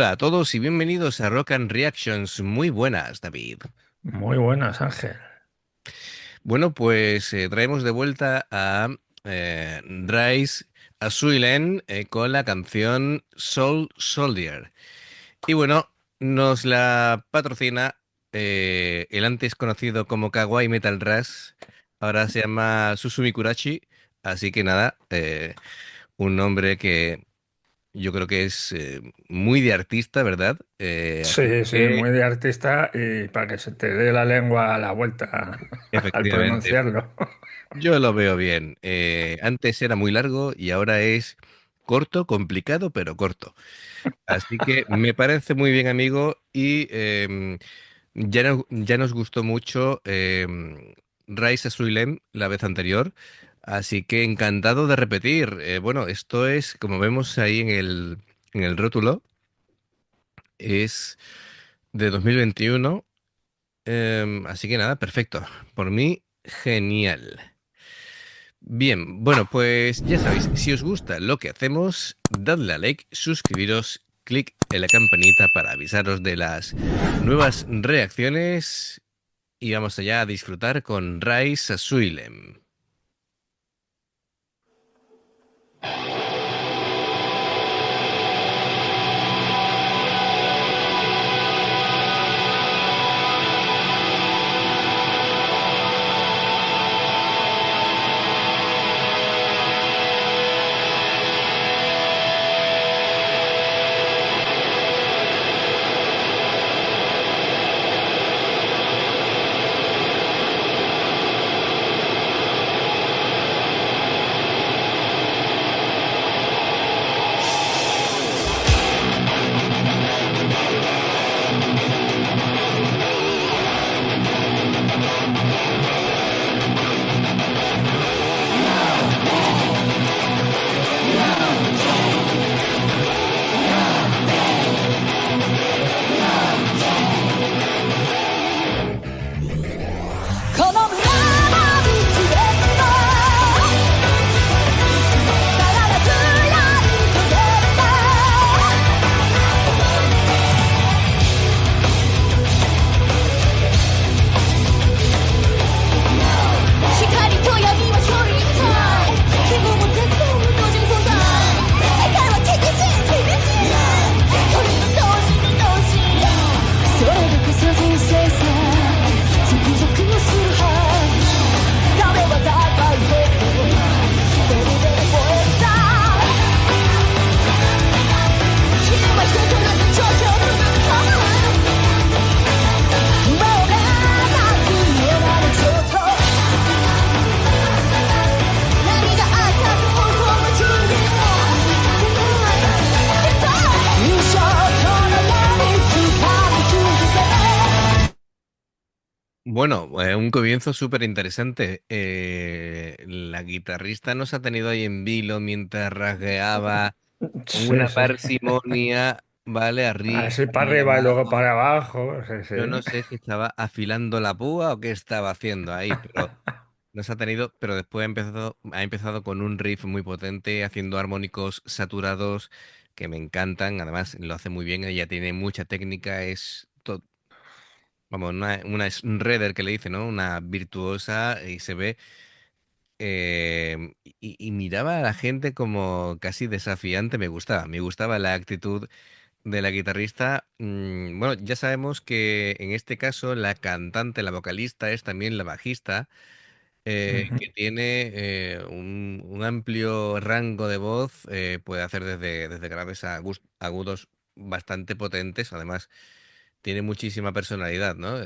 Hola a todos y bienvenidos a Rock and Reactions. Muy buenas, David. Muy buenas, Ángel. Bueno, pues traemos de vuelta a Rise Azulén con la canción Soul Soldier. Y bueno, nos la patrocina el antes conocido como Kawaii Metal Rush. Ahora se llama Susumi Kurachi. Así que nada, un nombre que yo creo que es muy de artista, ¿verdad? Así Sí, sí, que muy de artista y para que se te dé la lengua a la vuelta al efectivamente, pronunciarlo. yo lo veo bien. Antes era muy largo y ahora es corto, complicado, pero corto. Así que me parece muy bien, amigo, y ya nos gustó mucho Rise of Suilem la vez anterior, así que encantado de repetir. Bueno, esto es, como vemos ahí en el rótulo, es de 2021, así que nada, perfecto. Por mí, genial. Bien, bueno, pues ya sabéis, si os gusta lo que hacemos, dadle a like, suscribiros, clic en la campanita para avisaros de las nuevas reacciones y vamos allá a disfrutar con Rise Asylum. Bueno, un comienzo súper interesante. La guitarrista nos ha tenido ahí en vilo mientras rasgueaba con una Sí, sí. parsimonia, ¿vale? Arriba Así para y arriba y luego abajo. para abajo. Sí, sí. Yo no sé si estaba afilando la púa o qué estaba haciendo ahí, pero nos ha tenido, pero después ha empezado con un riff muy potente, haciendo armónicos saturados que me encantan. Además, lo hace muy bien, ella tiene mucha técnica, vamos, una shredder que le dice, ¿no? Una virtuosa y se ve, y miraba a la gente como casi desafiante, me gustaba la actitud de la guitarrista. Bueno, ya sabemos que en este caso la cantante, la vocalista es también la bajista, Ujú. que tiene un amplio rango de voz, puede hacer desde graves a agudos bastante potentes, además tiene muchísima personalidad, ¿no?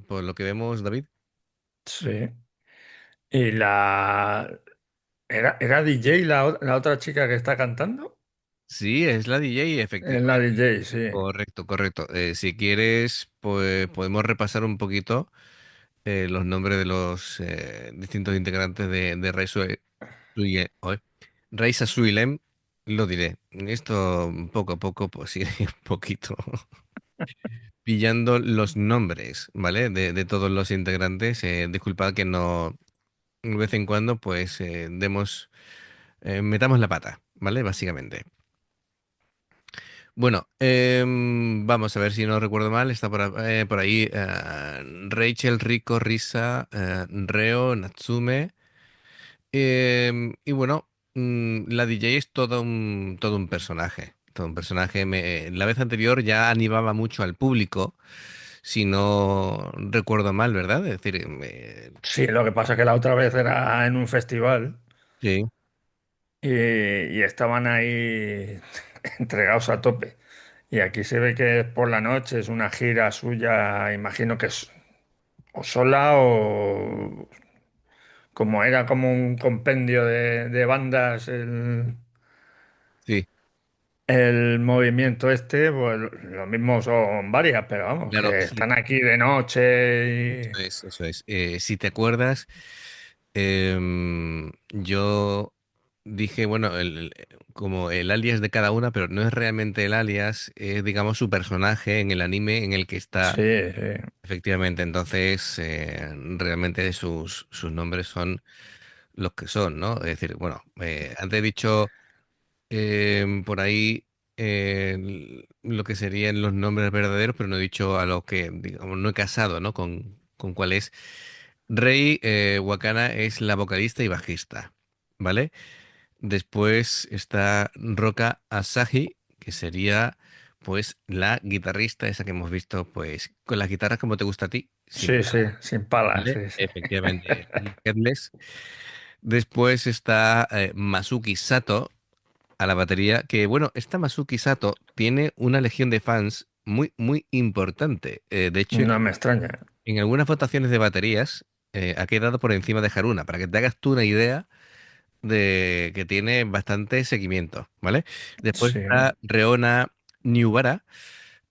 Por lo que vemos, David. Sí. Y ¿Era DJ la otra chica que está cantando? Sí, es la DJ, Es la efectivamente. DJ, sí. Correcto, correcto. Si quieres, pues podemos repasar un poquito los nombres de los distintos integrantes de Raisa Suilem. Lo diré. Esto poco a poco, pues iré un poquito pillando los nombres, ¿vale? De todos los integrantes. Disculpad que no, de vez en cuando, pues metamos la pata, ¿vale? Básicamente. Bueno, vamos a ver si no recuerdo mal. Está por ahí Rachel, Rico, Risa, Reo, Natsume. Y bueno, la DJ es todo un personaje. Todo un personaje. La vez anterior ya animaba mucho al público, si no recuerdo mal, ¿verdad? Es decir, Sí, lo que pasa es que la otra vez era en un festival sí, y estaban ahí entregados a tope. Y aquí se ve que es por la noche, es una gira suya, imagino que es o sola o como era como un compendio de bandas sí, el movimiento este, pues lo mismo son varias, pero vamos, claro, que sí, están aquí de noche y... eso es, eso es. Si te acuerdas, yo dije, bueno, como el alias de cada una, pero no es realmente el alias, es, digamos, su personaje en el anime en el que está. Sí, sí, Efectivamente, entonces realmente sus nombres son los que son, ¿no? Es decir, bueno, antes he dicho por ahí lo que serían los nombres verdaderos, pero no he dicho a los que, digamos, no he casado, ¿no? Con cuál es. Rei Wakana es la vocalista y bajista, ¿vale? Después está Roka Asahi, que sería pues la guitarrista, esa que hemos visto, pues con las guitarras como te gusta a ti, sin sí, sí, sin palas, ¿vale? sí, sí. Efectivamente, Headless. Después está Masuki Sato a la batería, que bueno, esta Masuki Sato tiene una legión de fans muy, muy importante. De hecho, No me extraña. en algunas votaciones de baterías ha quedado por encima de Haruna, para que te hagas tú una idea de que tiene bastante seguimiento, ¿vale? Después Sí, está Reona Niubara,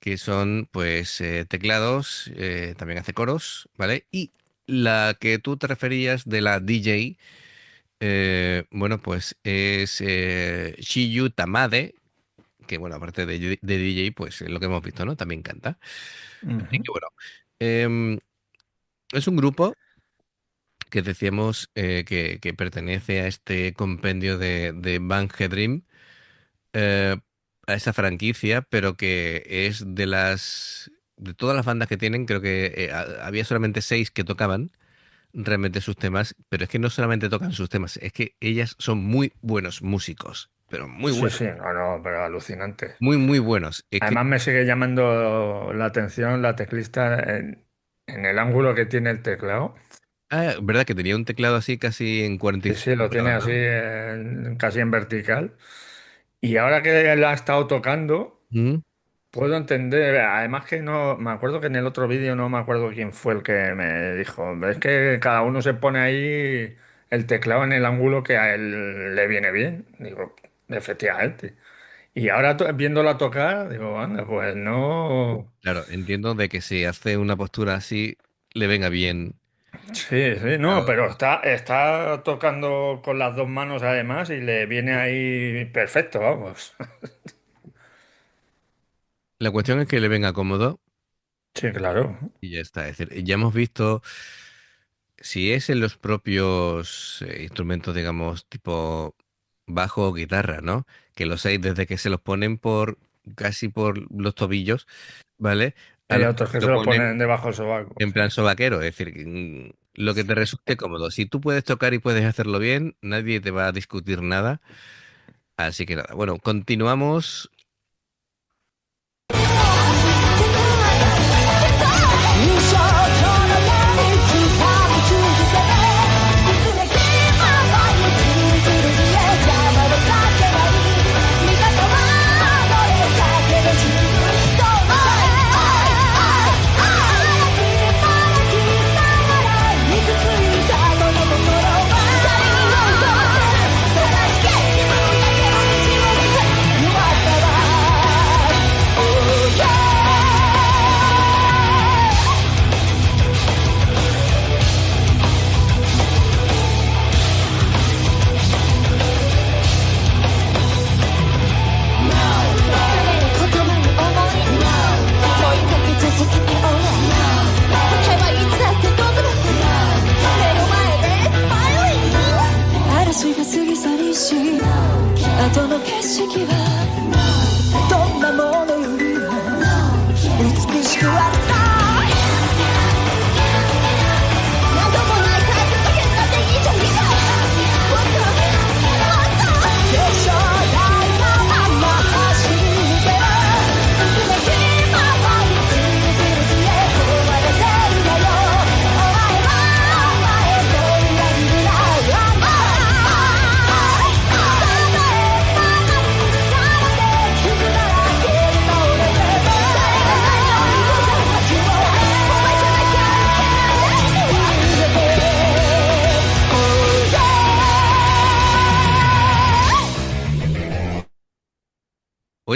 que son pues teclados, también hace coros, ¿vale? Y la que tú te referías de la DJ, bueno, pues es Shiyu Tamade, que bueno, aparte de DJ, pues lo que hemos visto, ¿no? También canta. Así ujú. que bueno, em, es un grupo que decíamos que pertenece a este compendio de Bang Dream, eh, a esa franquicia, pero que es de todas las bandas que tienen, creo que había solamente 6 que tocaban realmente sus temas, pero es que no solamente tocan sus temas, es que ellas son muy buenos músicos, pero Sí, sí, no, no, pero alucinante. muy, muy buenos. Es que, Además me sigue llamando la atención la teclista en el ángulo que tiene el teclado. verdad que tenía un teclado así casi en Sí, sí, 45 lo tiene grados, así ¿no? casi en vertical. Y ahora que la ha estado tocando, Ujú. puedo entender, además que no, me acuerdo que en el otro vídeo no me acuerdo quién fue el que me dijo, es que cada uno se pone ahí el teclado en el ángulo que a él le viene bien. Digo, efectivamente. Y ahora viéndola tocar, digo, anda, pues no. Claro, entiendo de que si hace una postura así, le venga bien. Sí, sí, no, pero está tocando con las dos manos además y le viene ahí perfecto, vamos. La cuestión es que le venga cómodo Sí, claro. y ya está. Es decir, ya hemos visto si es en los propios instrumentos, digamos, tipo bajo o guitarra, ¿no? Que los hay desde que se los ponen por casi por los tobillos, ¿vale? A Hay los que otros que se se lo lo ponen ponen debajo del sobaco. en plan sobaquero, es decir, lo que te resulte cómodo. Si tú puedes tocar y puedes hacerlo bien, nadie te va a discutir nada. Así que nada, bueno, continuamos.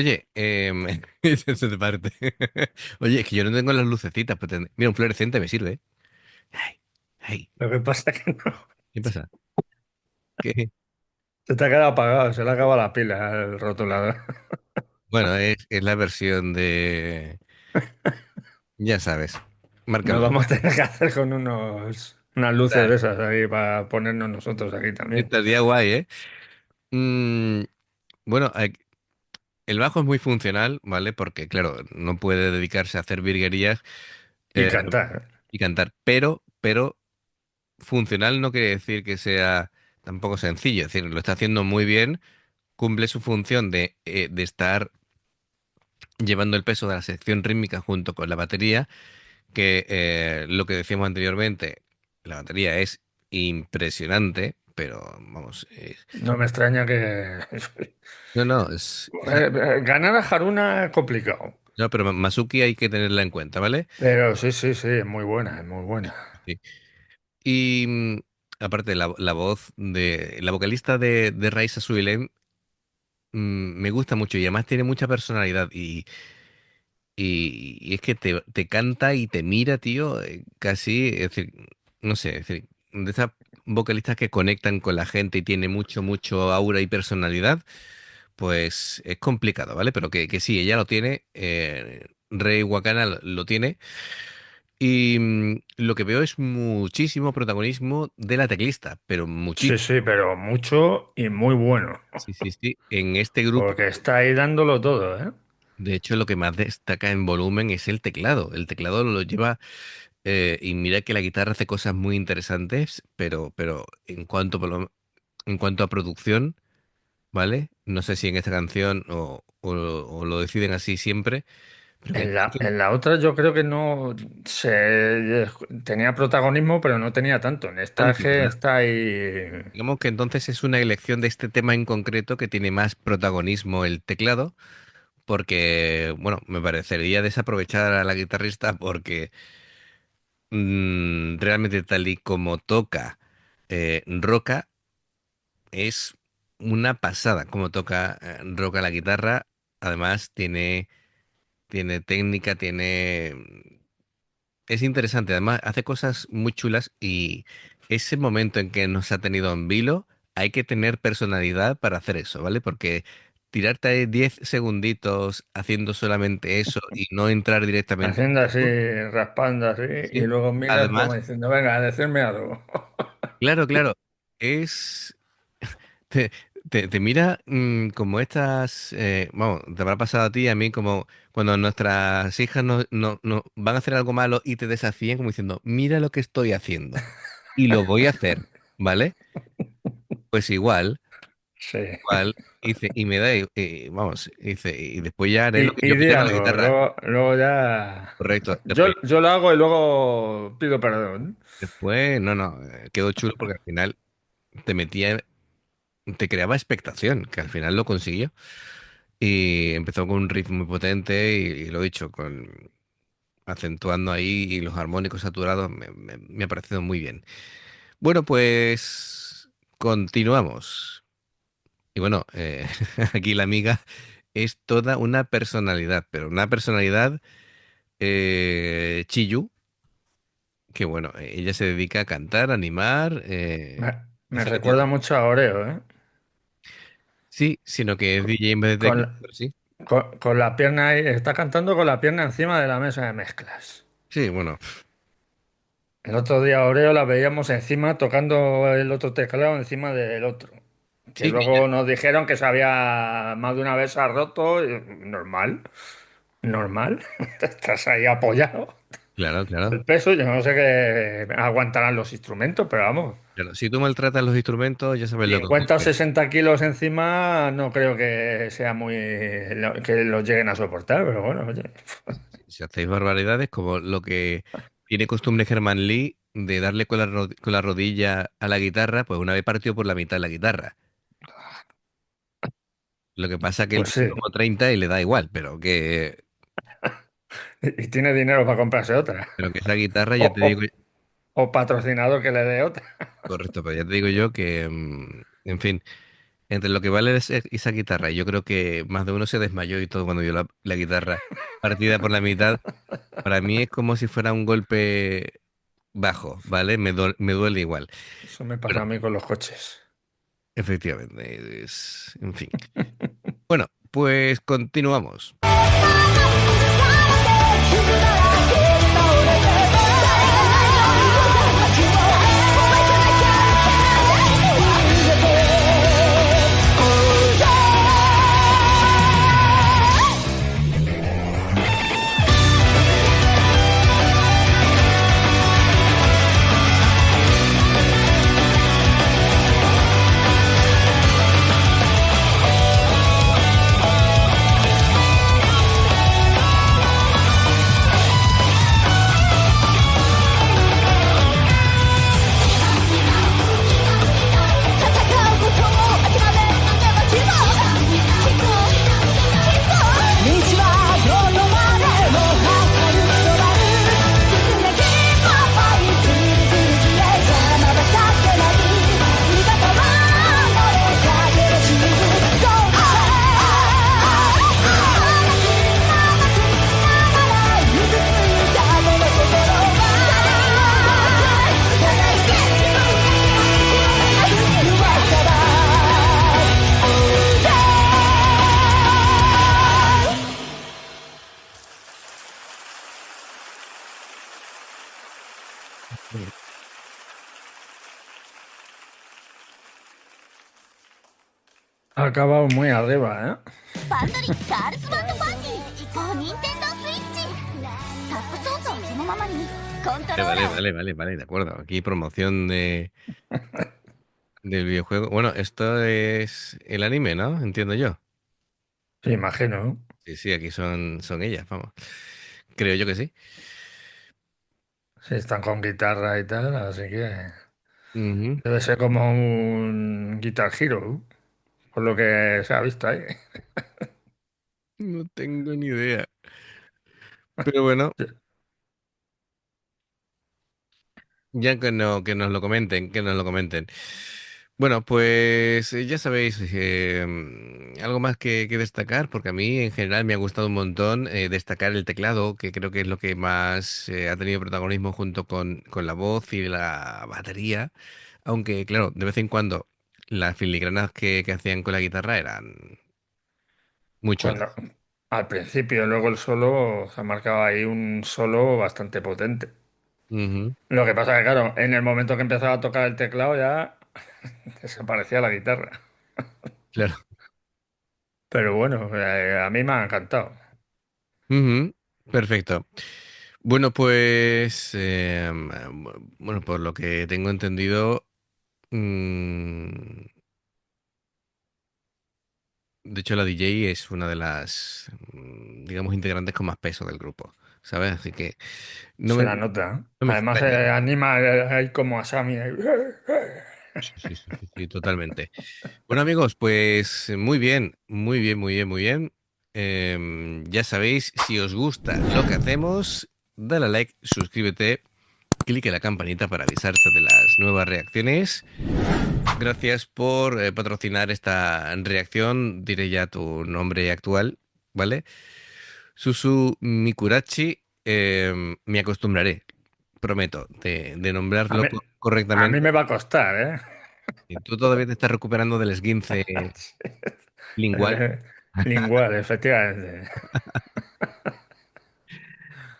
Oye, se te parte. Oye, es que yo no tengo las lucecitas, pero mira, un fluorescente me sirve. Ay, ay, Lo que pasa es que no. ¿qué pasa? ¿Qué? Se te ha quedado apagado, se le ha acabado la pila al rotulador. Bueno, es la versión de... Ya sabes, Nos márcalo. vamos a tener que hacer con unas luces Está- de esas ahí para ponernos nosotros aquí también. Estaría guay, ¿eh? Mm, bueno, el bajo es muy funcional, ¿vale? Porque, claro, no puede dedicarse a hacer virguerías Y eh, cantar. y cantar, pero funcional no quiere decir que sea tampoco sencillo, es decir, lo está haciendo muy bien, cumple su función de estar llevando el peso de la sección rítmica junto con la batería, que lo que decíamos anteriormente, la batería es impresionante, pero vamos, No me extraña que... no, no, Ganar a Haruna es complicado. no, pero Masuki hay que tenerla en cuenta, ¿vale? Pero sí, sí, sí, es muy buena, es muy buena. Sí. Y aparte, la voz de la vocalista de Raisa Suilem me gusta mucho y además tiene mucha personalidad y es que te canta y te mira, tío, casi, es decir, no sé, es decir, de esas vocalistas que conectan con la gente y tiene mucho aura y personalidad, pues es complicado, ¿vale? Pero que sí, ella lo tiene, Rey Wakana lo tiene. Y lo que veo es muchísimo protagonismo de la teclista, pero Sí, muchísimo. sí, pero mucho y muy bueno. Sí, sí, sí. En este grupo, Porque está ahí dándolo todo, ¿eh? de hecho, lo que más destaca en volumen es el teclado. El teclado lo lleva, y mira que la guitarra hace cosas muy interesantes, pero en cuanto a producción, ¿vale? No sé si en esta canción o lo deciden así siempre, pero que En la otra yo creo que no se tenía protagonismo, pero no tenía tanto. En esta es tanto, que ¿verdad? está ahí. Digamos que entonces es una elección de este tema en concreto que tiene más protagonismo el teclado porque, bueno, me parecería desaprovechar a la guitarrista porque realmente tal y como toca Roca, es una pasada como toca Roca la guitarra. Además, tiene técnica, es interesante, además hace cosas muy chulas y ese momento en que nos ha tenido en vilo, hay que tener personalidad para hacer eso, ¿vale? Porque tirarte ahí 10 segunditos haciendo solamente eso y no entrar directamente Haciendo en así, ritmo, raspando así, y ¿sí? luego miras como Además, diciendo, venga, a decirme algo. claro, claro, es... Te, te mira como estas, vamos, te habrá pasado a ti y a mí como cuando nuestras hijas no van a hacer algo malo y te desafían como diciendo, mira lo que estoy haciendo y lo voy a hacer, ¿vale? Pues Sí. igual, hice, y me da, vamos, hice, y después ya haré lo que Y yo di quiera con la algo, guitarra. luego ya. Correcto. Yo lo hago y luego pido perdón. Después, no, quedó chulo porque al final te metía, te creaba expectación, que al final lo consiguió. Y empezó con un riff muy potente y lo he dicho, acentuando ahí y los armónicos saturados, me ha parecido muy bien. Bueno, pues continuamos. Y bueno, aquí la amiga es toda una personalidad, pero una personalidad Chiyu, que bueno, ella se dedica a cantar, a animar, Me hace de todo. recuerda mucho a Oreo, ¿eh? Sí, sino que es DJ en vez de Con, teclado, la- pero sí. con la pierna ahí, está cantando con la pierna encima de la mesa de mezclas. Sí, bueno, El otro día a Oreo la veíamos encima tocando el otro teclado encima del otro. Que sí, que ella, luego nos dijeron que se había más de una vez se ha roto. Y normal, normal. Estás ahí apoyado. claro, claro. El peso, yo no sé qué aguantarán los instrumentos, pero vamos. Claro, si tú maltratas los instrumentos, ya sabes lo que 50 o ocurre. 60 kilos encima no creo que sea muy... que los lleguen a soportar, pero bueno, oye. Si hacéis barbaridades, como lo que tiene costumbre Herman Lee de darle con con la rodilla a la guitarra, pues una vez partió por la mitad la guitarra. Lo que pasa que él Pues tiene sí. como 30 y le da igual, Y tiene dinero para comprarse otra. pero que esa guitarra, O, ya te digo, o patrocinador que le dé otra. correcto, pero ya te digo yo que, en fin. entre lo que vale esa guitarra, yo creo que más de uno se desmayó y todo cuando vio la guitarra partida por la mitad. Para mí es como si fuera un golpe bajo, ¿vale? Me duele igual. Eso me pasa Pero a mí con los coches. efectivamente, en fin. Bueno, pues continuamos. Ha acabado muy arriba, ¿eh? バンドリックガールズバンドパーティー for Nintendo Switch タップ操作をそのままにコントローラーを Vale, de acuerdo. Aquí promoción del videojuego. Bueno, esto es el anime, ¿no? Entiendo yo. Sí, imagino. Sí, sí, aquí son ellas, vamos. Creo yo que sí. Sí, están con guitarra y tal, así que Ujú. debe ser como un Guitar Hero, por lo que se ha visto ahí. No tengo ni idea. Pero bueno, ya que no, que nos lo comenten, que nos lo comenten. Bueno, pues ya sabéis, algo más que destacar, porque a mí en general me ha gustado un montón destacar el teclado, que creo que es lo que más ha tenido protagonismo junto con la voz y la batería, aunque claro, de vez en cuando las filigranas que hacían con la guitarra eran muy chulas. Cuando, al principio, luego el solo, se ha marcado ahí un solo bastante potente. Ujú, Lo que pasa que, claro, en el momento que empezaba a tocar el teclado ya desaparecía la guitarra. claro. Pero bueno, a mí me ha encantado. Ujú, perfecto. Bueno, pues, bueno, por lo que tengo entendido, mm, de hecho la DJ es una de las, digamos, integrantes con más peso del grupo, ¿sabes? Así que no Se me, la nota, ¿eh? no me Además, extraña. anima ahí como a Sammy. Ahí. Sí, sí, sí, sí, sí, totalmente. Bueno, amigos, pues muy bien, muy bien, muy bien, muy bien. Ya sabéis, si os gusta lo que hacemos, dale a like, suscríbete, clique en la campanita para avisarte de las nuevas reacciones. Gracias por patrocinar esta reacción. Diré ya tu nombre actual, ¿vale? Susu Mikurachi. Me acostumbraré, prometo, de A nombrarlo mí, a mí correctamente. me va a costar, ¿eh? Y tú todavía te estás recuperando del esguince lingual. Lingual, efectivamente.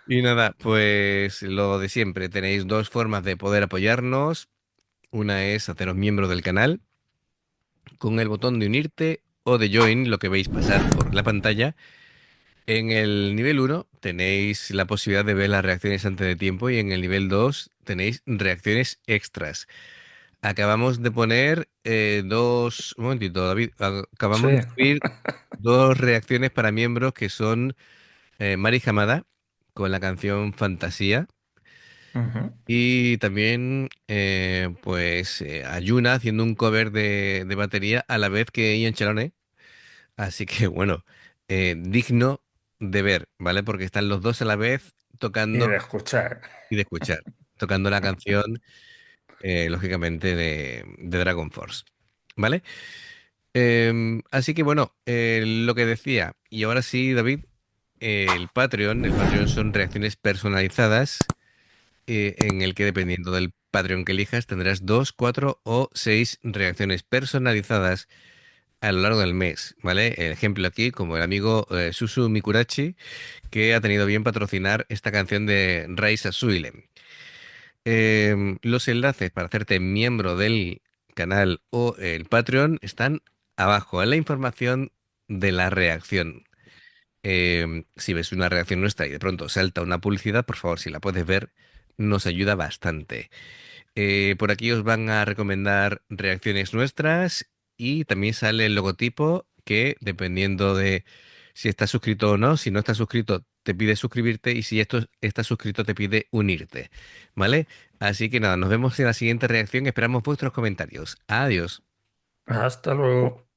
Y nada, pues lo de siempre. Tenéis dos formas de poder apoyarnos. Una es haceros miembro del canal con el botón de unirte o de join, lo que veis pasar por la pantalla. En el nivel uno tenéis la posibilidad de ver las reacciones antes de tiempo y en el nivel 2 tenéis reacciones extras. Acabamos de poner dos... Un momentito, David. Acabamos Sí. de subir dos reacciones para miembros que son Mari Hamada con la canción Fantasía Ujú. y también pues Ayuna haciendo un cover de batería a la vez que Ian Chelone. Así que bueno, digno de ver, ¿vale? Porque están los dos a la vez Y tocando de escuchar. y de escuchar, tocando la canción, lógicamente, de Dragon Force, ¿vale? Así que bueno, lo que decía, y ahora sí, David, el Patreon son reacciones personalizadas en el que dependiendo del Patreon que elijas tendrás 2, 4 o 6 reacciones personalizadas a lo largo del mes, ¿vale? El ejemplo aquí, como el amigo Susu Mikurachi, que ha tenido bien patrocinar esta canción de Raisa Suilem. Los enlaces para hacerte miembro del canal o el Patreon están abajo en la información de la reacción. Si ves una reacción nuestra y de pronto salta una publicidad, por favor, si la puedes ver, nos ayuda bastante. Por aquí os van a recomendar reacciones nuestras y también sale el logotipo que dependiendo de si estás suscrito o no, si no estás suscrito te pide suscribirte y si esto estás suscrito te pide unirte, ¿vale? Así que nada, nos vemos en la siguiente reacción, esperamos vuestros comentarios. Adiós. Hasta luego.